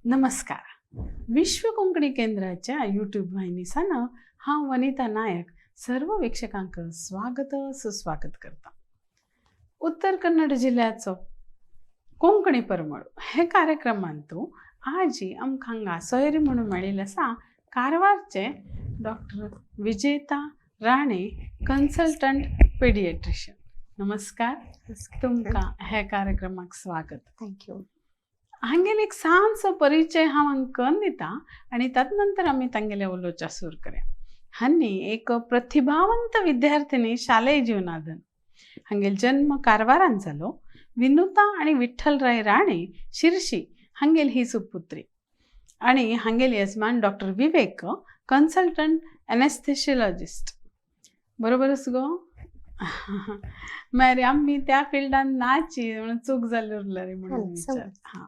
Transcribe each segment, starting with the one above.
नमस्कार. विश्व कोंकणी केंद्राच्या यूट्यूब वाहिनीसान हांव वनिता नायक सर्व वीक्षकांक स्वागत सुस्वागत करता. उत्तर कन्नड जिल्ह्याचो कोंकणी परमळू हे कार्यक्रमांतू आजी आमकां हांगा सोयरी म्हणून मेळिल्ले आसा कारवारचे डॉक्टर विजेता राणे, कन्सल्टंट पेडिएट्रिशियन. नमस्कार. तुमकां हे कार्यक्रमाक स्वागत. थँक्यू. हांगेले एक सांचो परिचय हांव हांगा करून दिता आनी ताचे नंतर आमी तांगेले उलोवच्या सुरू करया. हांणी एक प्रतिभावंत विद्यार्थिनी शालेय जिवनांतन. हांगेलो जन्म कारवारान जालो. विनुता आनी विठ्ठलराय राणे शिर्शी हांगेली ही सुपुत्री आनी हांगेले यजमान डॉक्टर विवेक, कन्सल्टंट एनेस्थेशियोलॉजिस्ट. बरोबरच गो? मागीर आमी त्या फिल्डान नाची म्हणून चूक जाली उरलेली म्हणून विचार. हां,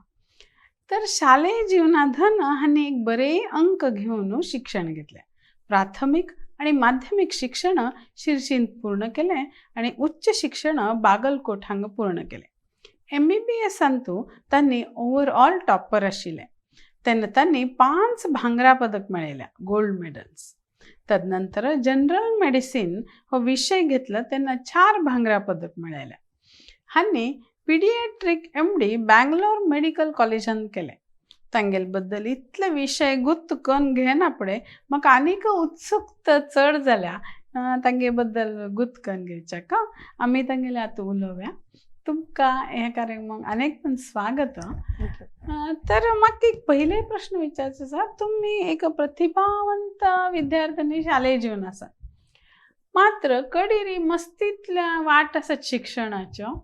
तर शालेय जिवनांतन हांणी एक बरे अंक घेवन शिक्षण घेतलें. प्राथमीक आणि माध्यमिक शिक्षण शिर्शींत पूर्ण केलें आनी उच्च शिक्षण बागलकोट हांगा पूर्ण केलें. MBBSंतू तांणी ओवरऑल टॉपर आशिल्ले. तेन्ना तांणी 5 भांगरा पदक मेळयल्या, गोल्ड मेडल्स. तदनंतर जनरल मेडिसिन हो विषय घेतला तेन्ना 4 भांगरा पदक मेळयल्या. हांणी पिडिएट्रिक MD बँगलोर मेडिकल कॉलेजान केलें. तांगेले बद्दल इतले विशय गुत्त करून घेना फुडें म्हाका आनीक उत्सुकता चड जाल्या तांगे बद्दल गुत्त करून घेवच्याक. आमी तांगेले आतां उलोवया. तुमकां हे कार्यक्रमाक अनेक पण स्वागत. तर म्हाका एक पहिले प्रश्न विचारचो आसा. तुमी एक प्रतिभावंत विद्यार्थिनी शालेय जीवन आसा, मात्र कडेरी मस्तींतल्या वाट आसात शिक्षणाच्यो.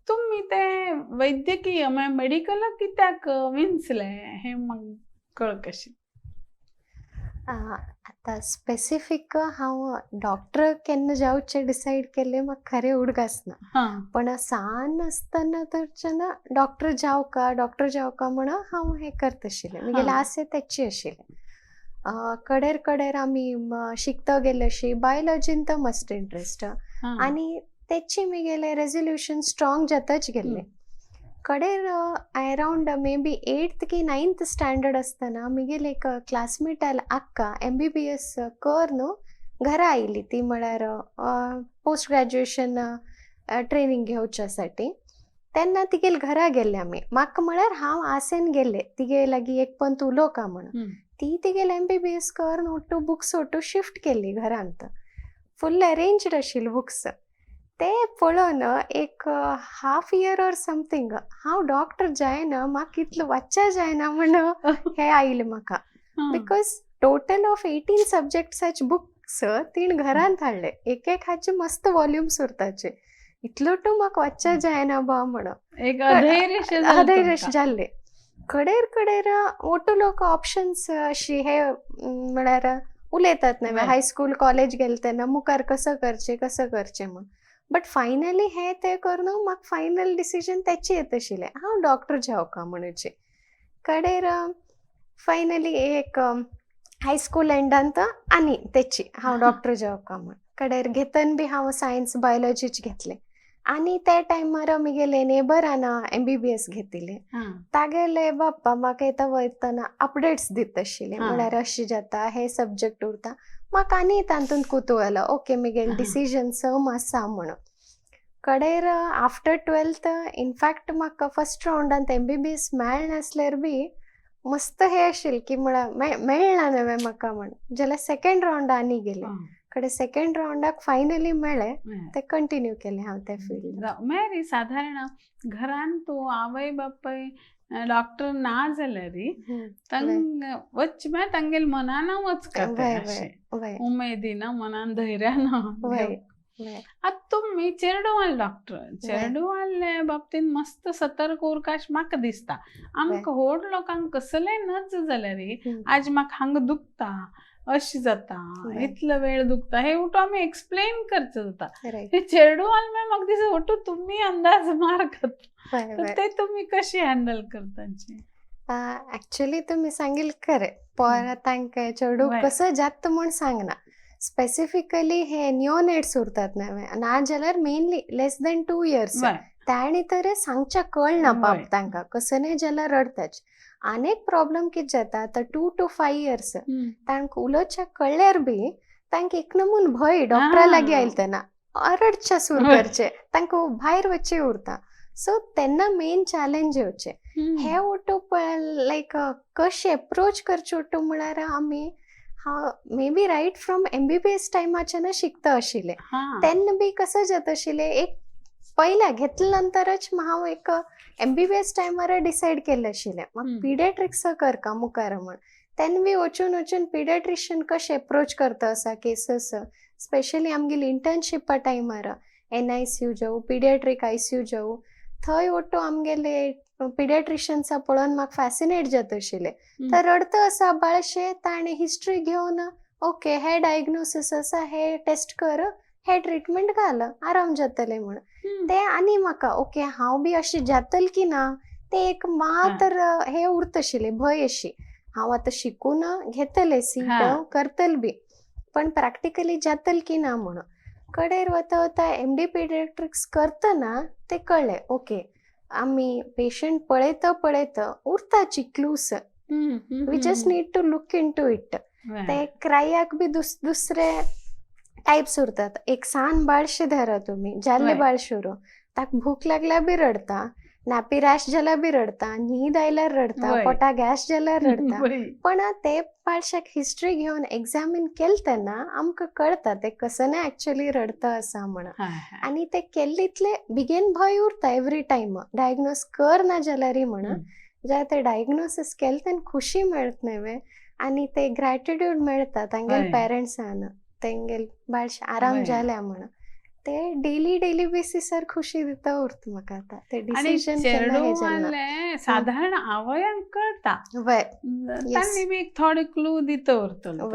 तुम्ही ते वैद्यकीय मेडिकल कित्याक विंचले हे म्हाका कळ कशी. आता स्पेसिफीक हांव डॉक्टर केन्ना जावचें डिसायड केलें म्हाका खरें उडक आसना. पण ल्हान आसतना तरच्यान डॉक्टर जावका म्हणून हांव हें करता आशिल्लें. म्हगेले आसे तेची आशिल्ले. कडेर आमी शिकता गेले अशी बायोलॉजीन तो मस्ट इंट्रस्ट आनी तेची म्हगेले रेजोल्युशन स्ट्रॉंग जाताच गेले. कडेर अरावंड मे बी 8th की 9th स्टँडर्ड आसतना म्हगेली एक क्लासमेट आक्का MBBS कर न्हू घरा आयली. ती म्हळ्यार पोस्ट ग्रॅज्युएशन ट्रेनिंग घेवच्या साठी. तेन्ना तिगेले घरा गेल्ले आमी. म्हाका म्हळ्यार हांव आसेन गेल्ले तिगे लागीं एक पंत उलोवका म्हणून. ती तिगेले MBBS कर न्हू बुक्स शिफ्ट केल्ली घरांत. फुल्ल अरेंज्ड आशिल्ली बुक्स. ते पळोवन एक हाफ इयर ऑर समथींग हांव डॉक्टर जायना, म्हाका इतलो वाचचा जायना म्हणून हे आयलें म्हाका. बिकॉज टोटल ऑफ 18 सब्जेक्ट्साचे बुक्स तीन घरांत हाडले. एक हाचे मस्त वॉल्युम्स उरताचे. इतलो म्हाका वाचचा जायना बा म्हणून एक अधैर्य जाल्ले. कडेर मोठो लोक ऑप्शन्स अशी हे म्हळ्यार उलयतात न्हय हायस्कूल कॉलेज गेले तेन्ना मुखार कसं करचें म्हूण. बट फायनली हे ते करून म्हाका फायनल डिसिजन तेची येत आशिल्लें हांव डॉक्टर जावका म्हणूचे. कडेर फायनली एक हायस्कूल एंडांत आनी तेची हांव डॉक्टर जावका म्हूण. कडेर घेतन बी हांव सायन्स बायोलॉजीच घेतलें. आनी त्या टायमार म्हगेले नेबरान MBBS घेतिल्लें. तागेले बाप्पा म्हाका येता वयतना अपडेट्स दिता आशिल्ले. म्हळ्यार अशें जाता, हे सब्जेक्ट उरता. म्हाका आनी तातूंत कुतूहल ओके म्हगेलें डिसिजन सम आसा म्हणून. कडेर आफ्टर 12th इनफॅक्ट म्हाका फर्स्ट रावंडांत MBBS मेळनासल्यार बी मस्त हे आशिल्लें की म्हळ्यार मेळना न्हय म्हाका म्हणून. जाल्यार सेकंड रावंडा आनी गेलें. कडेन सेकंड रावंडाक फायनली मेळ्ळें. ते कंटिन्यू केलें हांव त्या फिल्ड. मेरी साधारण घरान तूं आवय बापाय डॉक्टर ना जाल्यार वच तांगेले मनान वचका उमेदीन मनान धैर्यान. आतां तुमी चेडवाल डॉक्टर. चेडवाले बाबतींत मस्त सतर्क उरकाश म्हाका दिसता. आमकां व्हड लोकांक कसलेय नज जाल्यार आज म्हाका हांगा दुखता, अशें जाता, इतलो वेळ दुखता, हे उठो आमी एक्सप्लेन करचें जाता. हे चेडवाल म्हाका दिसता उठो तुमी अंदाज मारतात. ते तुमी कशी हँडल करताचे. ऍक्च्युली तुमी सांगिल्लें खरें. पर तांकां चेडूं कसो जाता म्हूण सांगना. स्पेसिफिकली हे नियोनेट्स उरतात ना जाल्यार मेनली लेस दॅन 2 years ताणी तर सांगच्या कळना पाप वय. तांकां कसं नाही ज्याला रडताच अनेक प्रॉब्लेम कित जाता आतां 2 to 5 years तांकां उलोवच्या कळल्यार बी तांकां एक नमून भंय डॉक्टरा लागीं आयले तेन्ना रडच्या सुरू वय. करचे तांकां भायर वच्चे उरता सो तेन्ना मेन चॅलेंज येवचे हे ओटो लायक कशें एप्रोच करचे ओटो म्हळ्यार आमी maybe right from MBBS टायमाच्यान शिकता आशिल्ले तेन्ना बी कसं जाता आशिल्लें एक पहिल्या घेतल्या नंतरच हांव एक MBBS टायमार डिसायड केल्लें आशिल्लें म्हाका पिडियाट्रिक्स करता मुखार म्हण तेन्ना बी वचून पिडियाट्रिशियन कशें एप्रोच करता आसा केसीस स्पेशली आमगेली इंटर्नशिपा टायमार NICU जावं पिडियाट्रीक ICU जावं थंय ओटो आमगेले पिडियाट्रिशियन्सा पळोवन म्हाका फॅसिनेट जाता आशिल्लें तर रडता आसा बाळशें ताणें हिस्ट्री घेवन ओके हे डायग्नोसीस आसा हे टेस्ट कर हे ट्रिटमेंट घाल आराम जातलें म्हण ते आनी म्हाका ओके हांव बी अशें जातलें की ना ते एक मातर हे उरता आशिल्लें भंय अशी हांव आतां शिकून घेतलें सीट करतलें बी पण प्रॅक्टिकली जातलें की ना म्हण कडेर वता MD पिडियाट्रिक्स करतना ते कळ्ळें ओके आमी पेशंट पळयता उरता चिक्लूस we just need to look into it ते क्रायाक बी दुसरे टायप्स उरतात एक सान बाळशें धरा तुमी जाल्ले बाळशें उरो ताका भूक लागल्यार बी रडता नापी रॅश जाल्यार बी रडता न्हीद आयल्यार रडता पोटा गॅस जाल्यार रडता पण ते बाळशाक हिस्ट्री घेवन एग्जामीन केले तेन्ना आमकां कळटा ते कसं नाही ऍक्च्युअली रडता आसा म्हणून आनी ते केल्लीतले बेगीन भंय उरता एवरी टायम डायग्नोस कर ना जाल्यार म्हणून जे ते डायग्नोसीस केले तेन्ना खुशी मेळटा न्हय आनी ते ग्रॅटिट्यूड मेळटा तांगेल पेरंट्सान तेंगेल बाळशें आराम जाल्या म्हणून ते डेली बेसिसार खुशी दिता उरता म्हाका आतां ते डिसिजन साधारण आवयांक कळटा तांणी बी एक थोडे क्लू दिता उरतलो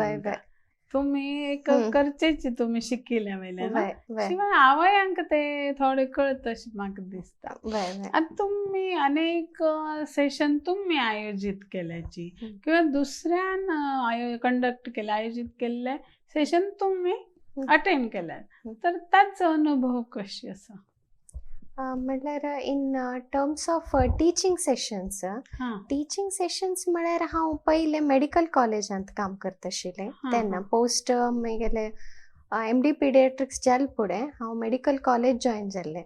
तुम्ही एक करचेची तुम्ही शिकिल्ल्या वयल्यान शिवाय आवयांक ते थोडे कळटा अशें म्हाका दिसता आतां तुम्ही अनेक सेशन तुम्ही आयोजित केल्याची किंवा दुसऱ्यान कंडक्ट केले आयोजित केल्ले सेशन तुम्ही अटेंड केल्यात तर ताचो अनुभव कशी आसा म्हटल्यार in terms of teaching sessions म्हळ्यार हांव पयलें मेडिकल कॉलेजांत काम करता आशिल्लें तेन्ना पोस्ट म्हगेलें MD पिडियाट्रिक्स जाले फुडें हांव मेडिकल कॉलेज जॉयन जाल्लें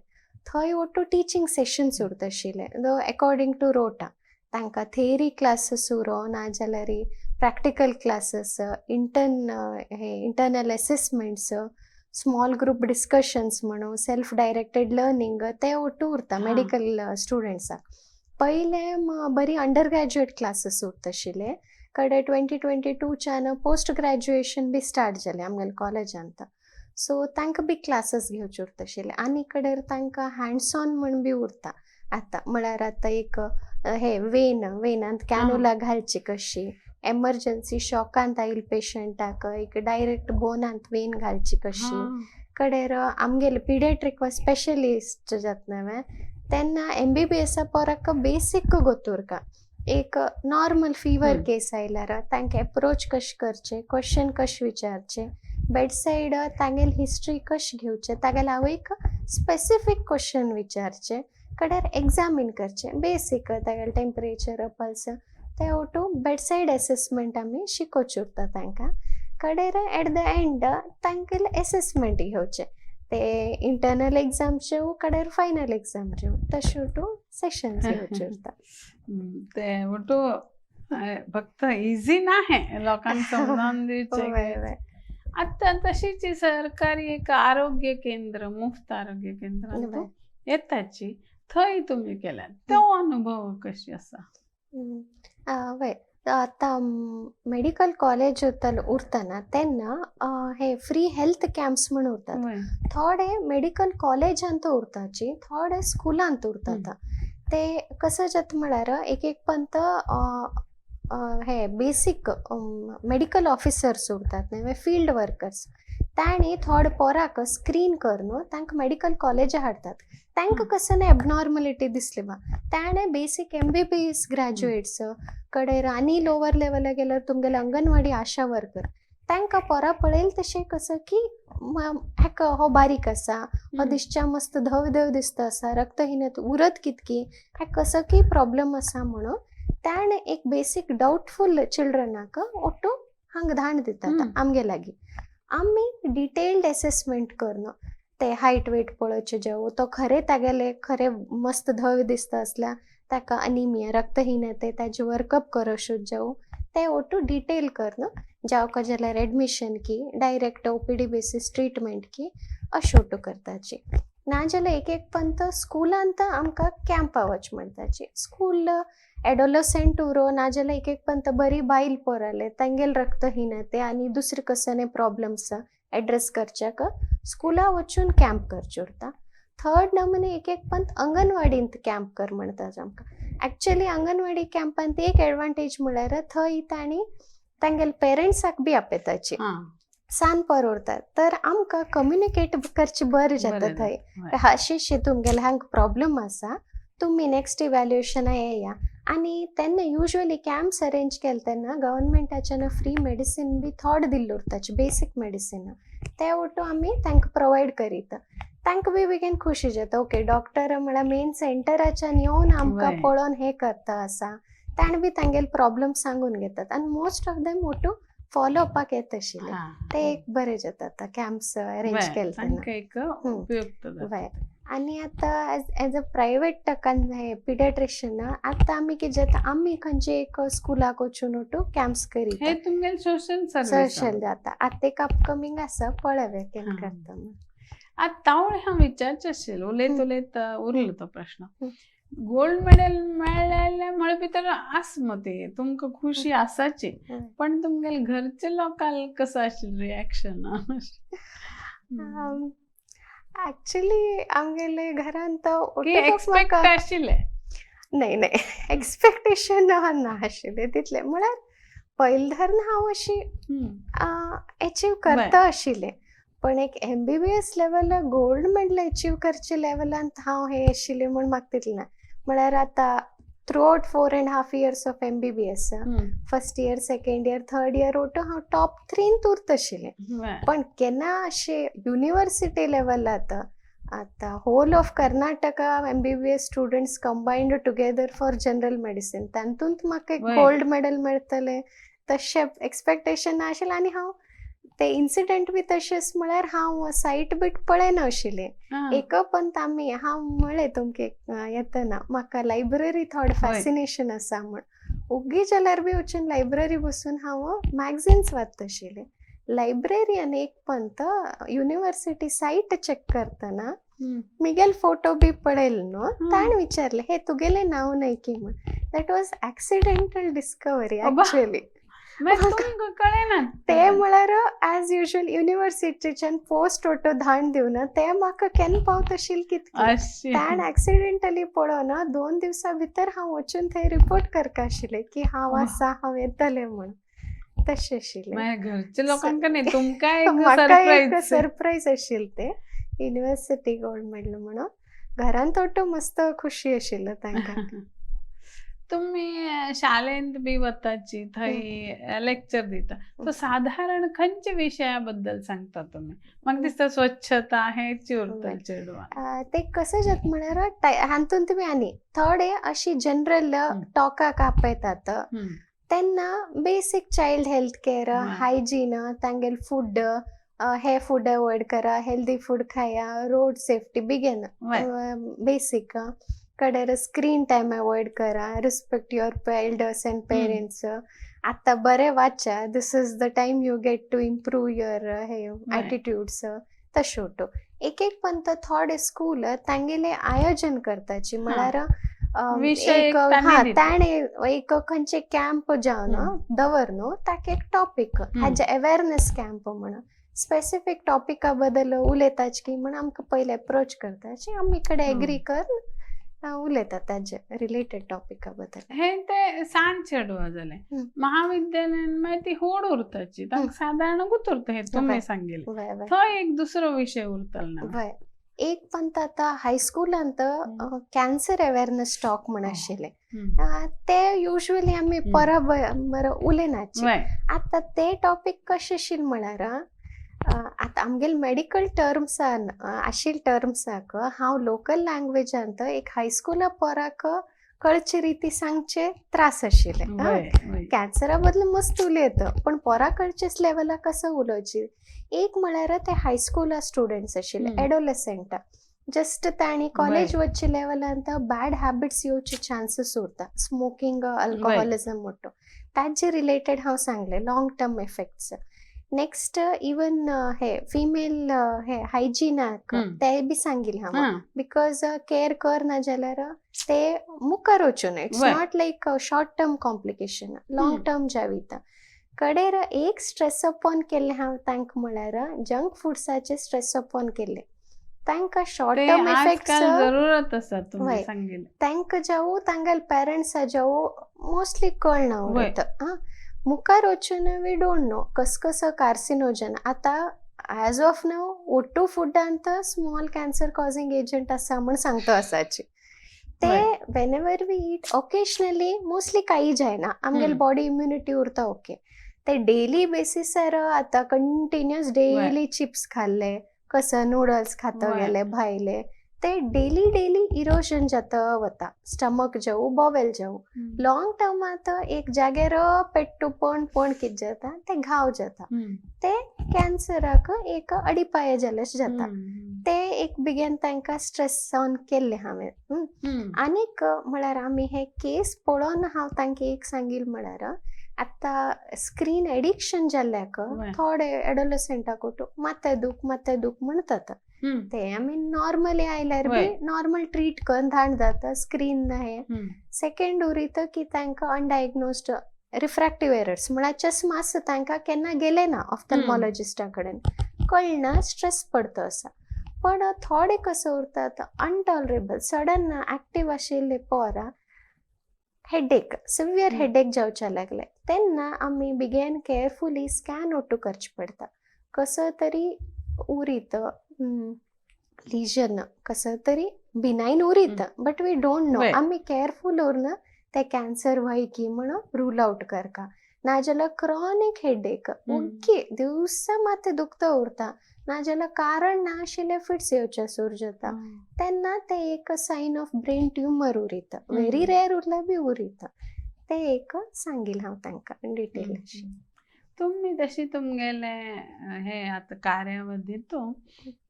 थंय ओटो टिचींग सेशन्स उरता आशिल्ले अकॉर्डिंग टू रोटा तांकां थेरी क्लासीस उरो नाजाल्यार practical classes internal assessments small group discussions म्हणून सेल्फ डायरेक्टेड लर्निंग ते ओटू उरता मेडिकल स्टुडंट्साक पयलें बरी अंडर ग्रॅज्युएट क्लासीस उरता आशिल्ले कडे 2022च्यान पोस्ट ग्रॅज्युएशन बी स्टार्ट जालें आमगेल्या कॉलेजांत सो तांकां बी क्लासीस घेवचे उरता आशिल्ले आनी कडेर तांकां हँड्स ऑन म्हण बी उरता आतां म्हळ्यार आतां एक हे वेनांत कॅनुला घालची कशी एमर्जन्सी शॉकांत आयिल्ले पेशंटाक एक डायरेक्ट बोनांत वेन घालची कशी कडेर आमगेले पिडियाट्रीक वा स्पेशलिस्ट जाता न्हय तेन्ना MBBS पोराक बेसीक गोतुरका एक नॉर्मल फीवर केस आयल्यार तांकां एप्रोच कशें करचें क्वेश्चन कशें विचारचे बेडसायड तांगेल हिस्ट्री कशी घेवचे तागेले आवयक स्पेसिफीक क्वेश्चन विचारचे कडेर एग्जामीन करचे बेसीक तागेले टेम्परेचर पल्स ते ओटू बेडसायड असेसमेंट आमी शिकोवचे उरता तांकां कडेर एट द एंड तांगेले असेसमेंट घेवचे ते इंटरनल एग्जामचे कडेर फायनल एग्जामचे तशें ओटू सेशन्स घेवचे उरता ते ओटू फक्त इजी नाही लोकांक समजावन दिवचे आता तशीच सरकारी एक आरोग्य केंद्र मुफ्त आरोग्य केंद्र येताची थंय तुम्ही केल्यात तो अनुभव कशी आसा वय आतां मेडिकल कॉलेज उरतना तेन्ना हे फ्री हेल्थ कॅम्प्स म्हण उरतात थोडे मेडिकल कॉलेजांत उरताची थोडे स्कुलांत उरतात ते कसं जाता म्हळ्यार एक पंत हे बेसीक मेडिकल ऑफिसर्स उरतात न्हय फील्ड वर्कर्स तांणी थोडे पोराक स्क्रीन करून तांकां मेडिकल कॉलेज हाडटात तांकां कसं न्हय एबनॉर्मलिटी दिसली बा ताणें बेसीक MBBS ग्रॅज्युएट्स कडेर आनी लोवर लेवला गेल्यार तुमगेले अंगणवाडी आशा वर्कर तांकां पोरा पळयलें तशें कसं की हेका हो बारीक आसा, हो दिश्च्या मस्त धवधव दिसता आसा, रक्तहीनता उरत कितकी, हेका कसं की प्रॉब्लम आसा म्हणून ताण एक बेसीक डाउटफूल चिल्ड्रनाक ओटू हांग धाण दितात आमगे लागीं. आमी डिटेल्ड असेसमेंट करना, ते हायट वेट पळोवचे जेवो तो खरें तागेले खरें मस्त धवे दिसता आसल्यार ताका अनिमिया रक्तहीनते ताजे वर्कअप करशूच जेवो ते ओटू डिटेल करना जावका जाल्यार एडमिशन की डायरेक्ट ओपीडी बेसीस ट्रीटमेंट की अशोटू करताची. नाजाल्यार एक पंत स्कुलांत आमकां कॅम्पा वच म्हणटाची. स्कूल एडोलसेंट उरो नाजाल्यार एक पंत बरी बायल पोराले तांगेल रक्तहीनते आनी दुसरे कसले प्रॉब्लम्स एड्रेस करच्याक स्कुला वचून कॅम्प करचे उरता. थर्ड नमुने एक पंत अंगणवाडींत कॅम्प कर म्हणटात आमकां. एक्चुअली अंगणवाडी कॅम्पांत एक एडवांटेज म्हळ्यार थंय तांणी तांगेल पेरंट्साक बी आपयताची सान परवरतात तर आमकां कम्युनिकेट करचें बरें जाता थंय. अशें तुमगेले हांगा प्रॉब्लम आसा, तुमी नेक्स्ट इवॅल्युएशना येया. आनी तेन्ना युजली कॅम्प्स अरेंज केले तेन्ना गव्हर्मेंटाच्यान फ्री मेडिसीन बी थोडे दिल्ले उरताचे बेसीक मेडिसीन ते ओटू आमी तांकां प्रोवायड करीत. तांकां बी बेगीन खुशी जाता ओके डॉक्टर म्हळ्यार मेन सेंटराच्यान येवन आमकां पळोवन हे करता आसा. ताणें बी तांगेले प्रॉब्लम सांगून घेतात आनी मोस्ट ऑफ देम ओटू फॉलो अपाक येता आशिल्ले. ते एक बरें जाता कॅम्प्स अरेंज केले तेन्ना. आनी आतां एज अ प्रायवेट पिडियाट्रिशियन आतां आमी कितें जाता आमी खंयचे एक स्कुलाक वचून ओटू कॅम्प्स करीत सोशल जाता. आतां एक अपकमींग आसा पळय केन्ना करता. आता तावळे हांव विचारचें आशिल्लें उलयत उलयत उरलो तो प्रश्न. गोल्ड मेडल मेळ्ळें म्हळे भितर आसा ते तुमकां खुशी आसाची, पण तुमगेले घरचे लोकांक कसो आशिल्लें रिएक्शन? एक्चुअली आमगेले घरांत एक्सपेक्ट आशिल्लें? नाही एक्सपेक्टेशन ना आशिल्लें तितलें. म्हळ्यार पयले धरण हांव अशी अचीव करता आशिल्लें, पण एक MBBS level gold medal achieve करचे लेवलांत हांव हे आशिल्लें म्हूण म्हाका तितलें ना. म्हळ्यार आतां throughout 4.5 years of MBBS first year second year third year ओटू हांव टॉप 3 उरत आशिल्लें. पण केन्ना अशें युनिवर्सिटी लेवलांत आतां whole of Karnataka MBBS students combined together for general medicine तातूंत म्हाका एक गोल्ड मेडल मेळटलें तशें एक्सपेक्टेशन ना आशिल्लें. आनी हांव ते इन्सिडेंट बी तशेंच म्हळ्यार हांव सायट बीट पळयना आशिल्लें. एक पंत आमी हांव म्हळें तुमकां येतना म्हाका लायब्ररी थोडे फॅसिनेशन आसा म्हण ओग्गी जाल्यार बी वचून लायब्ररी बसून हांव मॅगझिन्स वाचता आशिल्लें. लायब्ररीयन एक पंत युनिवर्सिटी सायट चेक करतना मिगेल फोटो बी पळयले न्हू ताणें विचारलें हे तुगेलें नांव न्हय की म्हण. That was accidental discovery actually. ते म्हळ्यार एज युजल युनिवर्सिटीच्यान पोस्ट ओटो धाड दिवना ते म्हाका केन्ना पावत आशिल्लें कितके ताण एक्सिडेंटली पळोवन 2 दिवसां भितर हांव वचून थंय रिपोर्ट करता आशिल्लें की हांव आसा हांव येतलें म्हण. तशें आशिल्लें. घरच्या लोकांक न्ही तुमकां म्हाका एक सरप्रायज आशिल्लें ते युनिवर्सिटी गोल्ड मेडल म्हणून. घरांत ओटो मस्त खुशी आशिल्लो तांकां. तुम्ही शाळेंत बी वताची थंय लेक्चर दिता तो साधारण खंयच्या विशयाबद्दल सांगता तुम्ही? म्हाका दिसता स्वच्छता हेची उरता चेडवां. ते कशें जाता म्हळ्यार हातूंत तुमी आनी थोडे अशी जनरल टॉकाक आपयतात तेन्ना basic child health care hygiene तांगेल फूड हे फूड अवॉयड करा हेल्दी फूड खाया रोड सेफ्टी बिगेन बेसीक कडेर स्क्रीन टायम अवॉयड करा respect your elders and parents. आतां बरें वाचा this is the time you get to improve your हे एटिट्यूड्स तशें एक पंत थोडे स्कूल तांगेले आयोजन करताची म्हळ्यार ताणें एक खंयचे कॅम्प जावन दवर न्हू ताका एक टॉपीक हाजे अवेरनेस कॅम्प म्हणून स्पेसिफीक टॉपिका बद्दल उलयताचे की म्हण आमकां पयले अप्रोच करताचे आमी कडेन एग्री कर उलयतात ताजे रिलेटेड टॉपिका बद्दल. हे ते सांज चेडवां जालें महाविद्यालयान मागीर ती होड उरताची तांकां सादारण उरता हे तुमी सांगिल्लें थंय एक दुसरो विशय उरतलो ना. एक पण आता हायस्कूलांत कॅन्सर अवेअरनेस टॉक म्हण आशिल्ले ते युजली आमी परा बरं उलयनाची. आता ते टॉपिक कशें आशिल्ले म्हळ्यार आतां आमगेले मेडिकल टर्म्सान आशिल्ले टर्म्साक हांव लोकल लँग्वेजांत एक हायस्कुला पोराक कळचे रिती सांगचे त्रास आशिल्ले. कॅन्सरा बद्दल मस्त उलयता पण पोरा कळचेच लेवला कसं उलोवची. एक म्हळ्यार ते हायस्कुला स्टुडंट्स आशिल्ले एडोलेसेंटा जस्ट तांणी कॉलेज वच्चे लेवलांत बॅड हॅबिट्स येवचे चान्सीस उरता. स्मोकिंग अल्कोहोलिझम म्हणटा ताचे रिलेटेड हांव सांगलें long term effects. Next even हे फिमेल हे हायजिनाक ते बी सांगिल्ले हांव बिकॉज केअर करना जाल्यार ते मुखार वचूं ना. It's not like short term complication long term जाविता. कडेर एक स्ट्रेस अपॉन केल्लें हांव तांकां म्हळ्यार जंक फुड्साचे स्ट्रेस अपॉन केल्ले. तांकां शॉर्ट टर्म इफेक्ट्स जरूरत आसा तुमी सांगिल्लें तांकां जावं तांगेले पेरंट्सा जावं मोस्टली कळना उरता. मुखार वचून वी डोंट नो कसं कार्सिनोजन आतां ॲज ऑफ नाव ओटू फुडांत स्मॉल कॅन्सर कॉजिंग एजंट आसा म्हण सांगता आसाची. ते whenever we eat occasionally mostly काही जायना आमगेली बॉडी इम्युनिटी उरता ओके. ते डेली बेसिसार आतां कंटिन्युअस डेली चिप्स खाल्ले कसं नूडल्स खाता गेले भायले ते डेली इरोजन जाता वता. स्टमक जावं बॉवेल जावं लॉंग टर्मांत एक जाग्यार पेट्टू पण कितें जाता ते घाव जाता. ते कॅन्सराक एक अडिपाय जाल्यार जाता. ते एक बिगेन तांकां स्ट्रेस ऑन केल्ले हांवें. आनीक म्हळ्यार आमी हे केस पळोवन हांव तांकां एक सांगिल्लें म्हळ्यार आतां स्क्रीन एडिक्शन जाल्ल्याक थोडे एडोलेसेंटाक माथें दूख म्हणटात. ते आमी नॉर्मली आयल्यार बी नॉर्मल ट्रीट करून धाड जाता स्क्रीन हे. सेकंड उरता की तांकां अनडायग्नोस्ड रिफ्रॅक्टिव्ह एरर्स म्हळ्यार चश्मा आसा तांकां केन्ना गेले ना ऑफ्थल्मॉलॉजिस्टा कडेन कळना स्ट्रेस पडतो आसा. पण थोडे कसो उरतात अनटॉलरेबल सडन ॲक्टीव आशिल्ले पोरा हेडेक सिवियर हेडेक जावचे लागले तेन्ना आमी बिगेन केअरफुली स्कॅन ओटू करचे पडटा. कसो तरी उरीत लिजन कसं तरी बिनाईन उरीता बट वी डोंट नो. आमी केअरफुल उरना ते कॅन्सर व्हय की म्हणून रूल आउट करता. नाजाल्यार क्रॉनिक हेडेक उग्गी दिवसा माथें दुखता उरता नाजाल्यार कारण ना आशिल्ले फिट्स येवचे सुरू जाता. तेन्ना ते एक सायन ऑफ ब्रेन ट्युमर उरता. व्हेरी रेअर उरल्यार बी उरता. ते एक सांगिल्लें हांव तांकां डिटेल अशी. तुम्ही तशी तुमगेले हे आता कार्यावधीत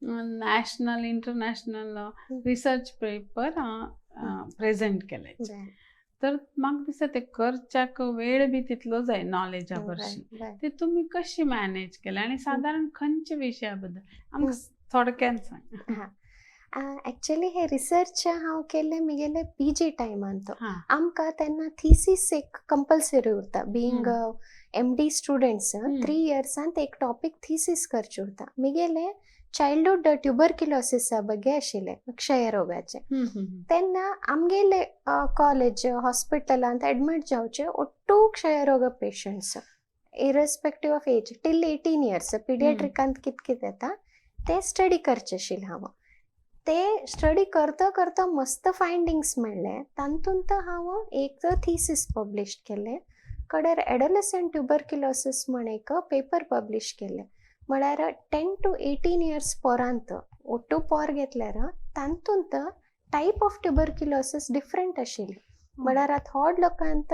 national international research paper present केले. तर म्हाका दिसता ते करच्याक वेळ बी तितलो जाय नॉलेजा बरशी. ते तुम्ही कशी मॅनेज केले आणि साधारण खंयच्या विशया बद्दल आमकां थोडक्यान सांग. एक्चुअली हे रिसर्च हांव केले म्हगेले पीजी टायमांत. आमकां तेन्ना थिसीस एक कंपल्सरी उरता बिंग MD स्टुडंट्स 3 इयर्सांत एक टॉपिक थिसीस करचे उरता. म्हगेले चायल्डहूड ट्युबरक्युलोसिसा बगे आशिल्ले क्षयरोगाचे. तेन्ना आमगेले कॉलेज हॉस्पिटलांत एडमीट जावचे ओट्टू क्षयरोग patients irrespective of age till 18 years पिडियाट्रिकांत कितें येता ते स्टडी करचे आशिल्ले हांव. ते स्टडी करता मस्त फायंडिंग्स मेळ्ळे. तातूंत हांव एक थिसीस पब्लीश केले. कडेर एडोलेसेंट ट्युबरक्युलोसिस म्हण एक पेपर पब्लीश केले. म्हळ्यार 10 to 18 इयर्स पोरांत ओट्टू पोर घेतल्यार तातूंत टायप ऑफ ट्युबरक्युलोसिस डिफरंट आशिल्ली. म्हळ्यार थोड लोकांत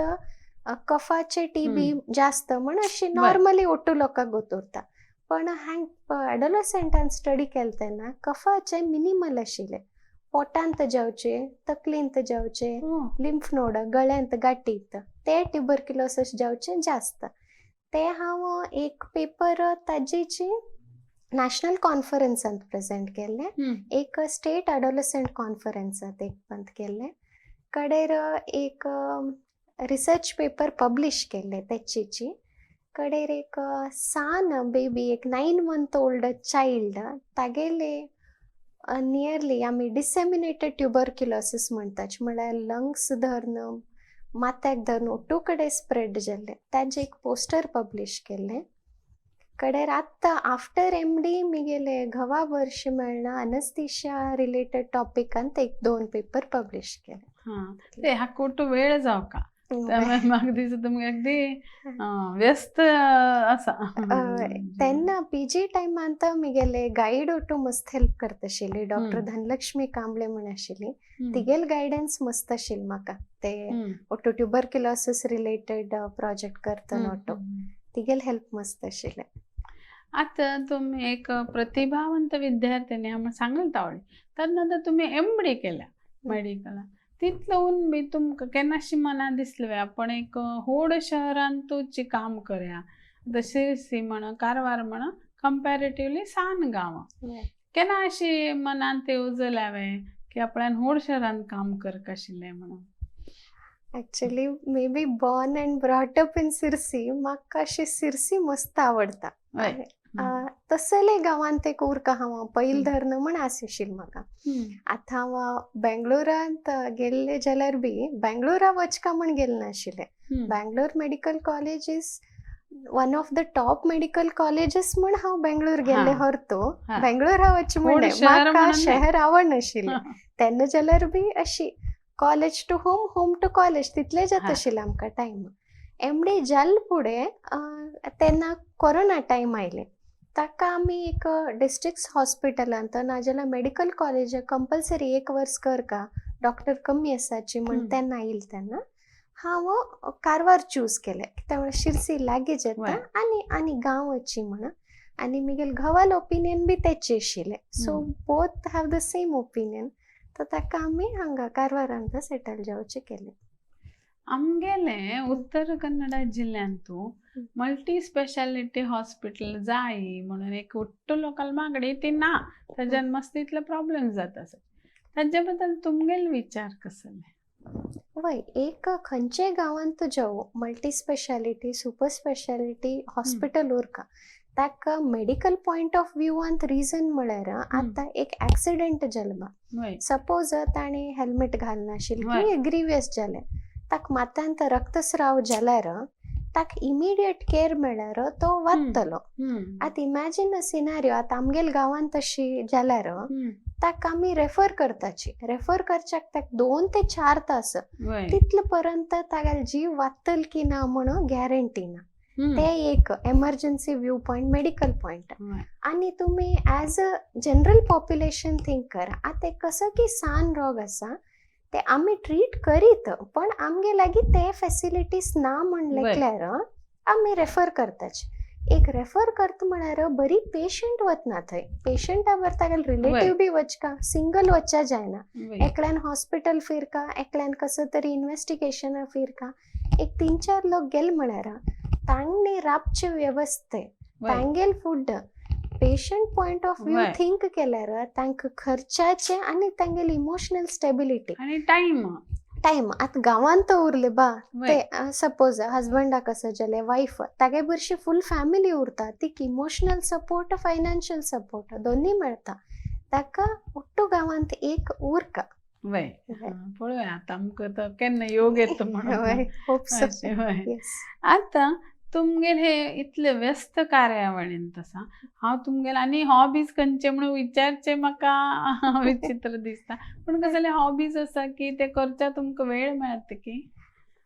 कफाचे TB जास्त म्हण अशी नॉर्मली ओट्टू लोकांक गोतुरता. पण एडोलेसेंटान स्टडी केले तेन्ना कफाचे मिनिमल आशिल्ले. पोटांत जावचे तकलींत जावचे लिम्फ नोड गळ्यांत गाठीत ते ट्युबरक्युलोसिस जावचे जास्त. ते हांव एक पेपर ताजेची नॅशनल कॉन्फरन्सांत प्रेझेंट केले. एक स्टेट एडोलेसेंट कॉन्फरन्सांत एक पंत केले. कडेर एक रिसर्च पेपर पब्लीश केले तेचेची. कडेर एक सान बेबी एक 9 month ओल्ड चाइल्ड तागेले नियरली आमी डिसेमिनेटेड ट्युबरक्युलोसिस म्हणटाच म्हळ्यार लंग्स धरून माथ्याक धरून ओट्टू कडेन स्प्रेड जाल्ले ताजे एक पोस्टर पब्लीश केले. कडेर आत्ता आफ्टर MD मी गेले घवा वर्ष मेळना अनस्थिशिया रिलेटेड टॉपिकांत 1-2 पेपर पब्लिश केले. हा ते हा खोटो वेळ जाव का त्यामुळे म्हाका दिसता तुमगे अगदी व्यस्त असा. तेन्ना PG टायमांत मिगेले गाईड ओटू मस्त हेल्प करता आशिल्ली. डॉक्टर धनलक्ष्मी कांबळे म्हण आशिल्ली. तिगेल गायडन्स मस्त आशिल्ली म्हाका. ते ओटू ट्युबरक्युलोसिस रिलेटेड प्रोजेक्ट करता ओटो तिगेल हेल्प मस्त आशिल्ले. आता तुम्ही एक प्रतिभावंत विद्यार्थ्यांनी आम्हाला सांगत आवडली त्यानंतर तुम्ही MD केल्या मेडिकल तिथून बी तुमकां केन्नाशी मना दिसलें आपण एक व्हड शहरांतूच काम करया शिरसी म्हण कारवार म्हण कंपॅरेटिवली सान गांवां केन्ना अशी मनांत येवजल हांवें की आपल्यान व्हड शहरांत काम करता आशिल्लें म्हणून. Actually may be born and brought up in Sirsi. म्हाका अशी सिरसी मस्त आवडटा. तसले गांवांत एक उरका हांव पैल धरण म्हण आशिल्ली म्हाका. आतां हांव बेंगलोरांत गेल्ले जाल्यार बी बेंगलोरा वचका म्हण गेले नाशिल्ले. Bangalore medical college is one of the top medical colleges म्हण हांव बेंगलोर गेल्ले हरतो. बेंगलोरा वच म्हणलें म्हाका शहर आवडनाशिल्लें. तेन्ना जाल्यार बी अशी college to home home to college तितलें जाता आशिल्लें आमकां टायम. MD जाल फुडें तेन्ना कोरोना टायम आयले. ताका आमी एक डिस्ट्रिक्ट हॉस्पिटलांत नाजाल्यार मेडिकल कॉलेज कंपल्सरी 1 वर्स करका डॉक्टर कमी आसाची म्हण तेन्ना आयिल्लें. तेन्ना हांव कारवार चूज केलें कित्याक शिरसी लागींच येता आनी गांव वची म्हण. आनी म्हगेल घोवाल ओपिनियन बी तेचे आशिल्लें. So both have the same opinion. तर ताका आमी हांगा कारवारांत सेटल जावचें केलें. आमगेले उत्तर कन्नडा जिल्ह्यांतू मल्टी स्पेशालिटी हॉस्पिटल जाय म्हणून एक उट्ट लोकल मागणी ती ना त्याच्यान मस्त इतले प्रॉब्लेम जात आसत. ताजे बद्दल तुमगेल विचार कसले? वय एक खंयचे गांवांत जावं multi speciality super speciality hospital उरका ताका मेडिकल पॉयंट ऑफ व्ह्यूवांत रिजन म्हळ्यार आतां एक ऍक्सिडेंट जालो सपोज ताणें हेल्मेट घालनाशिल्लें किंवा ग्रिवियस जालें ताका माथ्यांत रक्तस्राव जाल्यार ताका इमिडिएट केअर मेळ्ळ्यार तो वाचतलो. आतां इमॅजिन अ सिनारियो आतां आमगेल गांवांत तशी जाल्यार ताका आमी रेफर करताची. रेफर करच्याक ताका 2 ते 4 तास तितले पर्यंत तागेलो जीव वाचतल की ना म्हणून गॅरंटी ना. ते एक emergency view point medical point. आनी तुमी as a general population think करा. आतां कसं की सान रोग आसा ते आमी ट्रीट करीत पण आमगे लागीं ते फॅसिलिटीज ना म्हणल्यार आमी रेफर करताचे. एक रेफर करता म्हळ्यार बरी पेशंट वतना थंय पेशंटा बर तागेल रिलेटिव्ह बी वचका सिंगल वचचा जायना. एकल्यान हॉस्पिटल फिरका एकल्यान कसं तरी इन्व्हेस्टिगेशना फिरका. एक 3-4 लोक गेले म्हळ्यार तांणी राबचे वेवस्थे तांगेल food patient point of view think केल्यार तांकां खर्चाचे आनी तांगेल इमोशनल स्टेबिलिटी आनी टायम आतां गांवांत उरले बा ते सपोज हजबंडाक कसं जालें वायफ तागे बरशी फूल फॅमिली उरता तीक इमोशनल सपोर्ट फायनान्शियल सपोर्ट दोन्ही मेळटा. ताका ओट्टू गांवांत एक उरका. पळोवया आतां आमकां तो केन्ना योग येता म्हणून. आतां तुमगेल हे इतले व्यस्त कार्यावळीन तसा हांव तुमगेल आनी हॉबीज खंयचे म्हणून विचारचे म्हाका विचित्र दिसता पूण कसले हॉबीज आसा की ते करच्या तुमकां वेळ मेळटा की?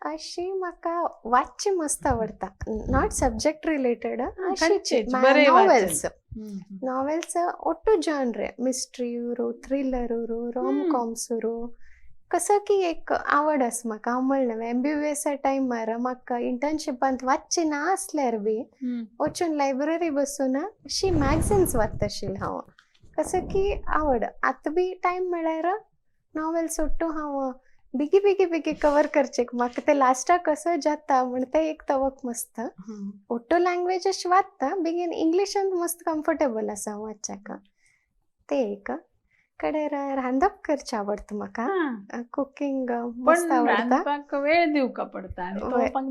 अशी म्हाका वाचची मस्त आवडटा. नॉट सब्जेक्ट रिलेटेड नॉवेल्स ओट्टू जॉनरे मिस्ट्री उरू थ्रिलर उरू रोमकॉम्स उरू कसं की एक आवड आसा म्हाका. हांव म्हणलें MBBS टायमार म्हाका इंटर्नशिपांत वाचची ना आसल्यार बी वचून लायब्ररी बसून अशी मॅगझिन्स वाचता आशिल्लें हांव. कसं की आवड. आतां बी टायम मेळ्ळ्यार नॉवेल्स ओट्टू हांव बेगी कवर करचें. म्हाका ते लास्टाक कसं जाता म्हण तें एक तवक मस्त. ओट्टू लँग्वेज अशी वाचता बेगीन इंग्लिशांत मस्त कम्फर्टेबल आसा वाचच्याक. ते एक कडेर रांदप करचें आवडटा म्हाका. कुकिंग मस्त आवडटा. वेळ दिवका पडटा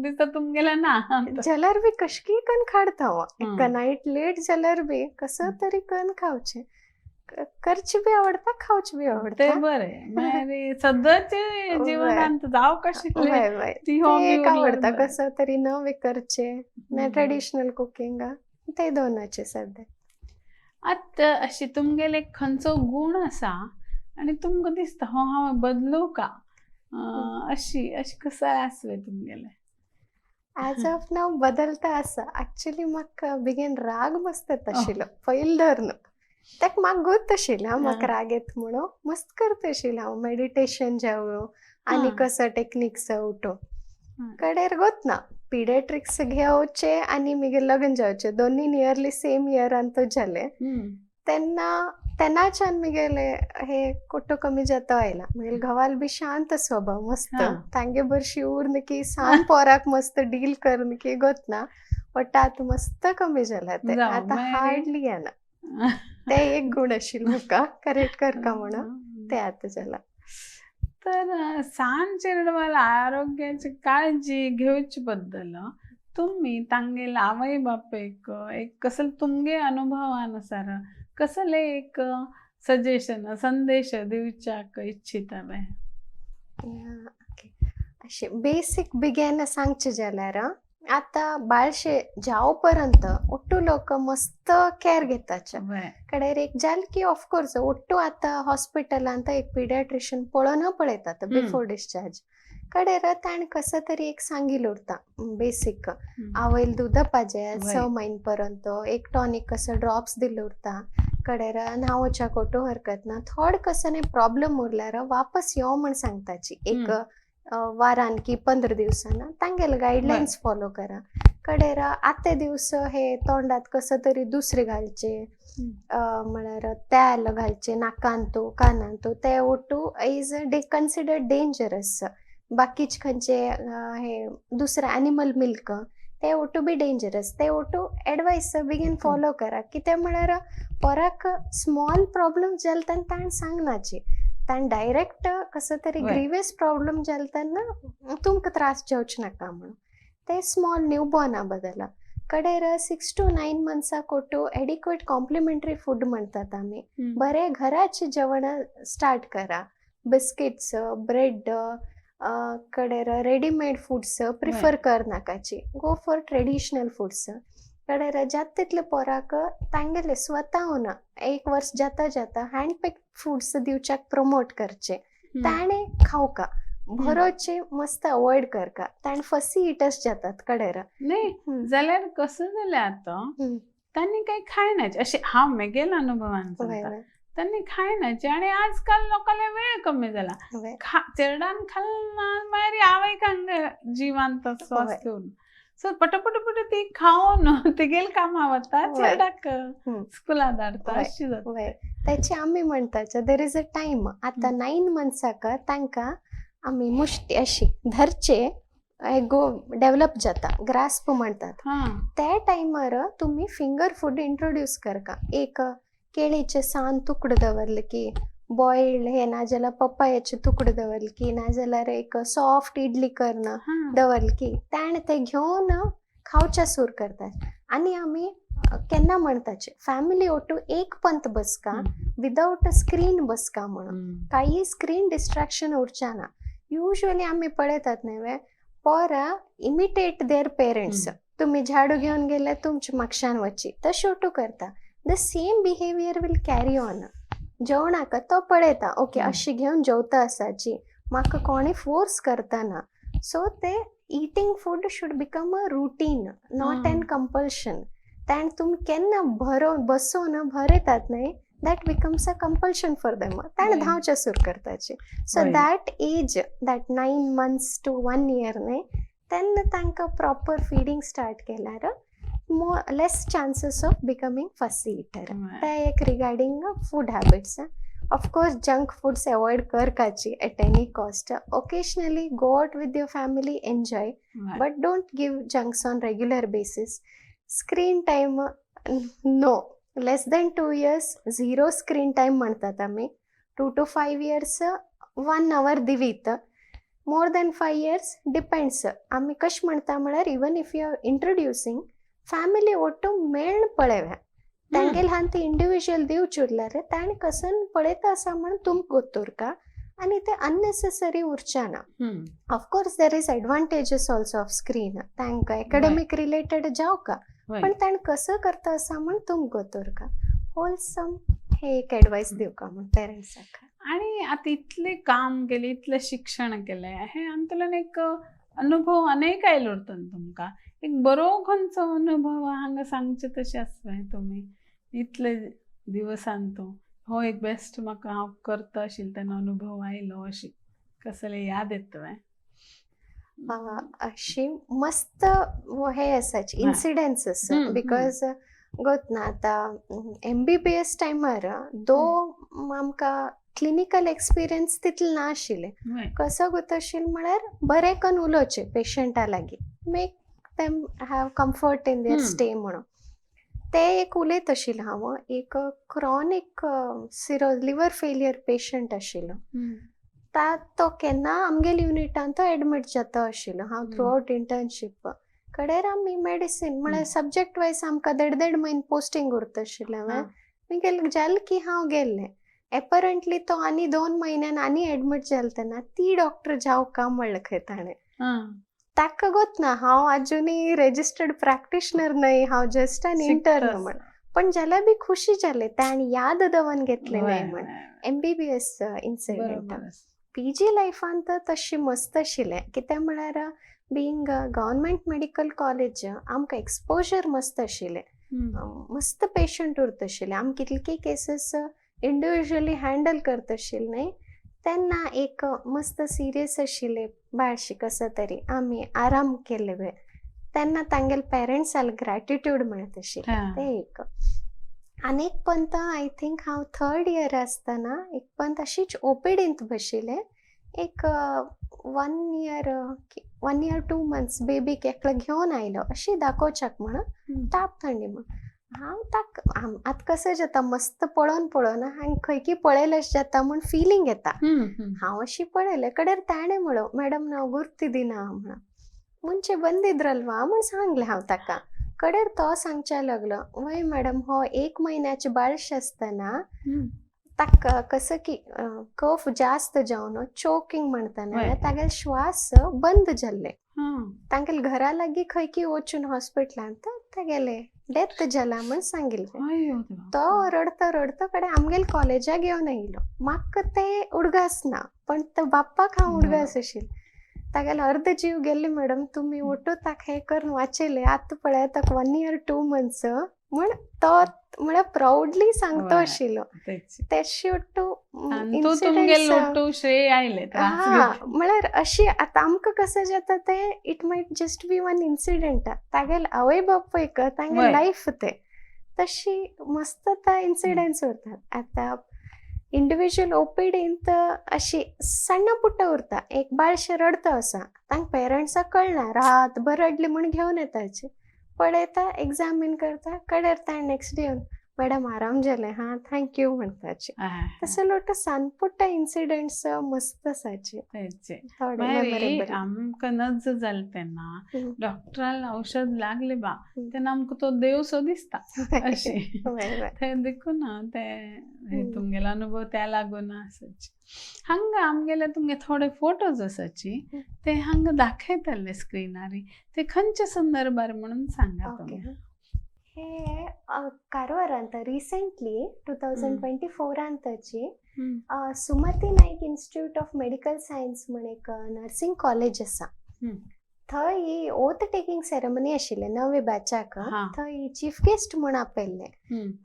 दिसता तुमगेला ना जाल्यार बी कशकी करून खाडता हांव. नायट लेट जाल्यार बी कसं तरी करून खावचें. करची बी आवडता खावची बी आवडता. ते बरें सद्याचे जिवनांत जाव कशें आवडता कसं तरी नवें करचें ट्रेडिशनल कुकिंग ते दोनाचे सध्या. आतां अशी तुमगेले खंयचो गूण आसा आनी तुमकां दिसता हो हांव बदलूं का? अशी अशी कसाय आसले तुमगेले? ॲज ऑफ नाव बदलता आसा. ॲक्चुअली म्हाका बेगीन राग मस्त येता आशिल्लो पयलीं धरून. ताका म्हाका गोत आशिल्लें म्हाका राग येता म्हणून. मस्त करता आशिल्लें हांव मेडिटेशन जावं आनी कसो टेक्निक्स उठो. कडेर गोत ना. पिडियाट्रिक्स घेवचे आनी म्हगे लग्न जावचें दोनी नियरली सेम इयरांतूच जालें. तेन्नाच्यान म्हगेले हे कोट्टो कमी जाता आयला. म्हगेले घोवाल बी शांत स्वभाव मस्त. तांगे बरशी उरन की सान पोराक मस्त डील करन की गोत ना. बट आतां मस्त कमी जाला ते. आतां हार्डली येना. ते एक गूण आशिल्लो म्हाका करेक्ट करता म्हणून ते आतां जाला. तर सान चिरडवाल आरोग्याची काळजी घेवचे बद्दल तुम्ही तांगेल आवय बापेक एक कसले तुमगे अनुभवानुसार कसले एक सजेशन संदेश दिवच्याक इच्छिता बे? अशें बेसीक बिगेन सांगचें जाल्यार आतां बाळशे जाव पर्यंत ओट्टू लोक मस्त केअर घेताचे. कडेर एक जाल की ऑफकोर्स ओट्टू आतां हॉस्पिटलांत एक पिडियाट्रिशियन पळोवन पळयतात बिफोर डिस्चार्ज. कडेर ताणें कसो तरी एक सांगिल्लो उरता बेसीक आवयल दूद पाजें 6 म्हयने पर्यंत एक टॉनिक कसो ड्रॉप्स दिल्लो उरता. कडेर न्हांवच्या कोटो हरकत ना. थोडे कसो प्रॉब्लम उरल्यार वापस यो म्हण सांगताची एक वारान की 15 दिवसान. तांगेले गायडलायन्स फॉलो करा. कडेर आते दिवस हे तोंडात कसो तरी दुसरे घालचे म्हळ्यार तेल घालचे नाकांतू कानांतू ते ओटू इज कन्सिडर्ड डेंजरस. बाकीचे खंयचे हे दुसरे एनिमल मिल्क ते ओटू बी डेंजरस. ते ओटू एडवायस बेगीन फॉलो करा. कित्याक म्हळ्यार पोराक स्मॉल प्रॉब्लम जाल तेन्ना ताणें सांगनाची. ताणें डायरेक्ट कसो तरी ग्रीवियस प्रॉब्लम जाल तेन्ना तुमकां त्रास जावचे नाका म्हणून. ते स्मॉल न्यूबॉर्ना बदला. कडेर 6 to 9 months कोटू एडिक्वेट कॉम्प्लिमेंटरी फूड म्हणटात आमी. बरें घराचें जेवण स्टार्ट करा. बिस्किट्स ब्रेड कडेर रेडीमेड फूड्स प्रिफर करनाकाची. Go for traditional foods. कडेर जाता तितले पोराक तांगेले स्वताहून 1 वर्स जाता जाता हँडपिक्ड फूड्स दिवच्याक प्रमोट करचे. ताणें खावका भरोचे मस्त अवॉइड करका. ताणें फसी इटर्स जातात कडेर. नाही जाल्यार कसं जालें आतां तांणी काही खायनाचे अशें हांव म्हगेल्या अनुभवान सांगता. तांणी खायनाचे आनी आजकाल लोकांले वेळ कमी जाला. चेरडान खालना मागीर आवयक हांगा जिवांत स्वास्थ्य उरना. सो पटपट ती खावन तेगेल कामां वता चेरडाक स्कुला धाडटा अशी जाता. तेचे आमी म्हणटाचे देर इज अ टायम. आतां 9 months तांकां आमी मुश्टी अशी धरचे डेव्हलप जाता ग्रास्प म्हणटात. त्या टायमार तुमी फिंगर फूड इंट्रोड्यूस करका. एक केळीचे सान तुकडे दवरले की बॉइल्ड हे नाजाल्यार पपायाचे तुकडे दवरले की नाजाल्यार एक सॉफ्ट इडली कर्ण दवरले की ताणें ते घेवन खावच्या सूर करतात. आनी आमी केन्ना म्हणटाचे फॅमिली ओटू एक पंत बसका विदाउट अ स्क्रीन बसका म्हणून. काही स्क्रीन डिस्ट्रॅक्शन उरच्या ना. युजली आमी पळयतात न्हय पोरां इमिटेट देअर पेरंट्स. तुमी झाडू घेवन गेले तुमच्या म्हापशान वची तशें ओटू करता. The same behaviour will carry on. जेवणाक तो पळयता ओके अशी घेवन जेवता आसाची म्हाका कोणें फोर्स करतना. सो ते eating food should become a routine not an compulsion. ताणें तुमी केन्ना बसोवन भरयतात न्हय that becomes a compulsion for them. ताणें धांवचे सूर करताचे. So that age that 9 months to 1 year न्हय तेन्ना तांकां प्रॉपर फिडींग स्टार्ट केल्यार less chances of becoming fussy eater. ते एक regarding food habits. Of course junk foods avoid करपाची at any cost. Occasionally go out with your family enjoy but don't give junks on regular basis. Screen time no. Less than 2 years 0 screen time म्हणटात आमी. 2 to 5 years 1 hour दिवीत. More than 5 years depends. आमी कशें म्हणटा म्हळ्यार even if you are introducing family ओटू मेळून पळयव्या. तांगेल हान ती इंडिव्हिज्युअल दिवचे उरल्यार ताणें कसन पळयता आसा म्हणून तुमकां गोतुरका आनी ते अननेसेसरी उरच्या ना. Of course there is advantages also of screen. तांकां एकाडेमीक रिलेटेड जावका होय. पण ताण कसं करता असा म्हण तुम गोतोर का होलसम हे एक ऍडवाइस देऊ का म्हण पेरेंट्स आणि आता इतले काम केले, इतलं शिक्षण केलंय, हे आमतल्यान एक अनुभव अनेक आयलो उरता तुमकां. एक बरो खंयचो अनुभव हांगा सांगचे तशें आसलें तुमी इतले दिवसान तो हो एक बेस्ट म्हाका हांव करता आशिल्लो तेन्ना अनुभव आयलो अशी कसले याद येतोय. अशी मस्त हे असायची हा. इन्सिडेंट्स हम्म, बिकॉज गोत ना आता MBBS टायमार दो आमकां क्लिनिकल एक्सपिरियन्स तितले ना आशिल्ले. होय. कसं गोत आशिल्लें म्हळ्यार बरें करून उलोवचें पेशंटा लागीं make them have comfort in their stay म्हणून ते एक उलयत आशिल्लें हांव एक क्रॉनीक लिवर फेलियर पेशंट आशिल्लो. हम्म. तो केन्ना आमगेल्या युनिटान तो एडमीट जाता आशिल्लो हांव थ्रू आउट इंटर्नशीप कडेर आमी मेडिसीन म्हळ्यार सब्जेक्ट वायज आमकां 1.5 म्हयने पोस्टींग उरता आशिल्लें हांवें जालें की हांव गेल्लें एपरंटली तो आनी 2 म्हयन्यान आनी एडमीट जालो तेन्ना ती डॉक्टर जावं का म्हणलें खंय ताणें ताका गोत ना हांव आजुनी रेजिस्टर्ड प्रॅक्टिशनर न्हय हांव जस्ट एन इंटर्न म्हण पण जाल्यार बी खुशी जालें ताणें याद दवन घेतलें न्हय म्हण MBBS इन्सिडेंट. PG लायफान तर तशी मस्त आशिल्लें कित्याक म्हळ्यार बिंग गव्हर्मेंट मेडिकल कॉलेज आमकां एक्सपोजर मस्त आशिल्लें. मस्त पेशंट उरता आशिल्ले आमी कितले केसीस इंडिविज्युअली हँडल करता आशिल्ले न्हय तेन्ना एक मस्त सिरियस आशिल्ले बाळशी कसो तरी आमी आराम केले वेळ तेन्ना तांगेले पेरंट्स जाले ग्रॅटिट्यूड मेळत आशिल्लें ते एक. आनी एक पंत आय थिंक हांव 3rd इयर आसतना एक पंत अशीच ओपीडींत बशिल्लें एक 1 year 2 months बेबीक एकलो घेवन आयलो अशी दाखोवच्याक म्हणून ताप थंडी म्हणून हांव आतां कशें जाता मस्त पळोवन हांवें खंय पळयलें अशें जाता म्हूण फिलींग येता. हांव अशी पळयलें कडेर ताणें म्हणलो मॅडम हांव गुर्ती दिना म्हणून मुंचे बंदिद्रल्वा म्हूण सांगलें हांव ताका कडेर तो सांगच्या लागलो वय मॅडम हो 1 म्हयन्याचें बाळश आसतना ताका कसं की कफ जास्त जावन चोकिंग म्हणटाना तागेले श्वास बंद जाल्ले तांगेले घरा लागीं खंय वचून हॉस्पिटलांत तेगेले डेथ जाला म्हूण सांगिल्लें. तो रडता कडेन आमगेले कॉलेजाक घेवन येयलो म्हाका तें उडगास ना पण तो बाप्पाक हांव उडगास आशिल्लें. तागेले अर्ध जीव गेल्ले मॅडम तुमी ओटो ताका हें करून वाचयलें आतां पळय ताका 1 year 2 months म्हूण तो म्हळ्यार प्राउडली सांगतो आशिल्लो ते शेवटू म्हळ्यार अशी आतां आमकां कसं जाता ते it might just be one incident तागेले आवय बापूय तांगे लायफ ते तशी मस्त त्या इन्सिडेंट्स उरतात. आतां इंडिविज्युअल ओपीडींत अशी सಣ್ಣ पुट्ट उरता एक बाळशें रडता असा तांकां पेरंट्साक कळना रातभर रडली म्हूण घेवन येताची पळयता एग्जामीन करता कडेर ताणें नेक्स्ट डे येवन मॅडम आराम जालें हां थँक्यू म्हणटाची. तशें लोट सानपुट्टा इन्सिडेंट्स मस्त आसाचे आमकां नज जालें तेन्ना डॉक्टरान औषध लागले बा तेन्ना आमकां तो देव सो दिसता अशें ते देखून ते तुमगेलो अनुभव त्या लागून आसाची. हांगा आमगेले तुमगे थोडे फोटोज आसाची ते हांगा दाखयतले स्क्रीनार ते खंयच्या संदर्भार म्हणून सांगा तुमी. हे कारवारांत recently 2024 Sumati Naik institute of medical science म्हण एक नर्सिंग कॉलेज आसा थंय ओथ टेकिंग सेरेमनी आशिल्लें 9वे बॅचाक थंय चीफ गेस्ट म्हूण आपयल्ले.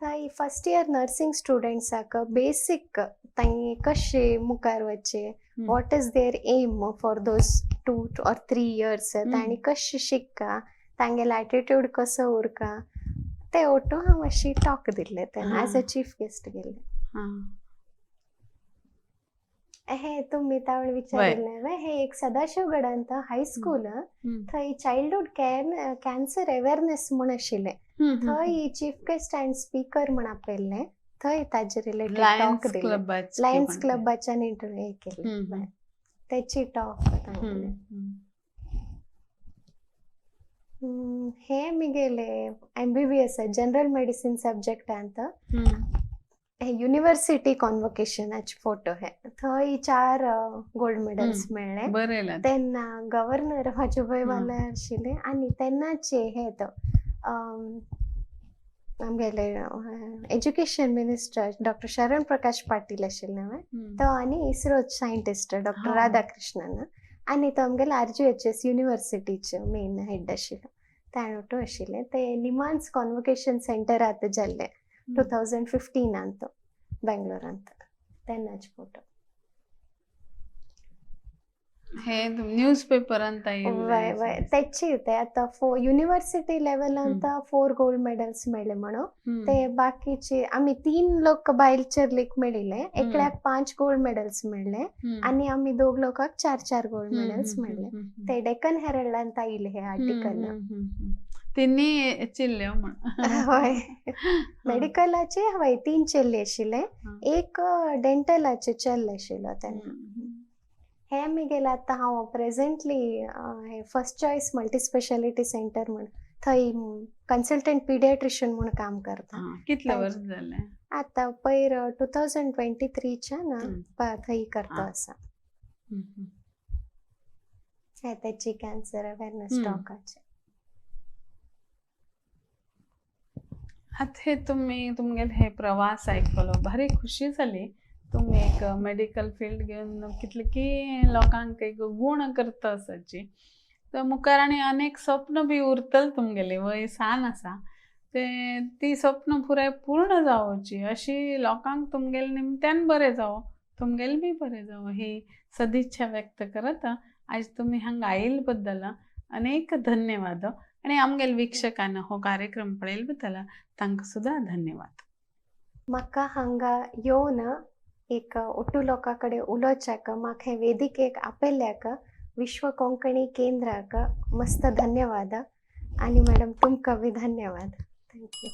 थंय फर्स्ट इयर नर्सिंग स्टुडंट्साक बेसीक तांणी कशें मुखार वचचें what is their aim for those 2 or 3 years तांणी कशें शिकता तांगेलो एटिट्यूड कसो उरका ते ओटो हांव अशी टॉक दिल्ले तेन्ना एज अ चीफ गेस्ट गेल्ले. हे तुमी तावळ विचारिल्लें हे एक सदाशिवगडांत हायस्कूल थंय चायल्डहूड कॅन्सर अवेअरनेस म्हूण आशिल्लें थंय चीफ गेस्ट एंड स्पीकर म्हूण आपयल्लें थंय ताजे रिलेटेड टॉक दिल्ले लायन्स क्लबाच्यान इंटरव्यू केल्ले तेची टॉक सांगलें. हे मिगेले MBBS जनरल मेडिसिन सब्जेक्टांत युनिव्हर्सिटी कॉन्वोकेशनाचे फोटो हे थंय 4 गोल्ड मेडल्स मेळ्ळे तेन्ना गव्हर्नर वाजूभाई वाला आशिल्ले आनी तेन्नाचे हे आमगेले एज्युकेशन मिनिस्टर डॉक्टर शरण प्रकाश पाटील आशिल्ले हांवें तो आनी इस्रो सायंटिस्ट डॉक्टर हा. राधाकृष्णन आनी तो आमगेले RGHS युनिवर्सिटीचे मेन हेड आशिल्लो ताणूट आशिल्ले ते निमान्स कॉन्वोकेशन सेंटर आतां जाल्ले 2015 तो बेंगलोरांत तेन्नाचे फोटो हे न्यूज पेपरांत वय वय तेची ते आतां युनिवर्सिटी लेवलांत 4 गोल्ड मेडल्स मेळ्ळे म्हणून ते बाकीचे आमी 3 लोक बायल चेरलीक मेळिल्ले एकल्याक 5 गोल्ड मेडल्स मेळ्ळे आनी आमी दोग लोकांक 4 गोल्ड मेडल्स मेळ्ळे ते डेकन हेरल्डांत आयिल्ले हे आर्टिकल तिनी चिल्ल्यो म्हण हय मेडिकलाचे हय 3 चेल्ले आशिल्ले एक डेंटलाचे चेल्लो आशिल्लो तेन्ना हे आमी गेला आतां हांव प्रेझेंटली हे first choice multi speciality centre म्हण थंय कन्सल्टंट पिडियाट्रिशियन म्हूण काम करता कितले वर्स जाले आतां पयर 2023 थंय करता आसा हे तेची कॅन्सर अवेअरनेस टॉकाचे आतां हे तुमगेले हे प्रवास आयकलो भारी खुशी जाली तुम्ही एक मेडिकल फील्ड घेऊन कितली लोकांक एक गुण करता आसाची तर मुखार आनी अनेक स्वप्न बी उरतल तुमगेले वय सान आसा ते ती स्वप्न पुराय पूर्ण जावची अशी लोकांक तुमगेले निमत्यान बरें जावो तुमगेले बी बरें जावो ही सदिच्छा व्यक्त करत आज तुम्ही हांगा आयिल्ले बद्दल अनेक धन्यवाद आणि आमगेले वीक्षकांना हो कार्यक्रम पळयले बद्दल तांकां सुद्धा धन्यवाद म्हाका हांगा येवन एक ओटू लोकां कडेन उलोवच्याक म्हाका हे वेदिकेक आपयल्याक विश्व कोंकणी केंद्राक मस्त धन्यवाद आनी मॅडम तुमकां बी धन्यवाद थँक्यू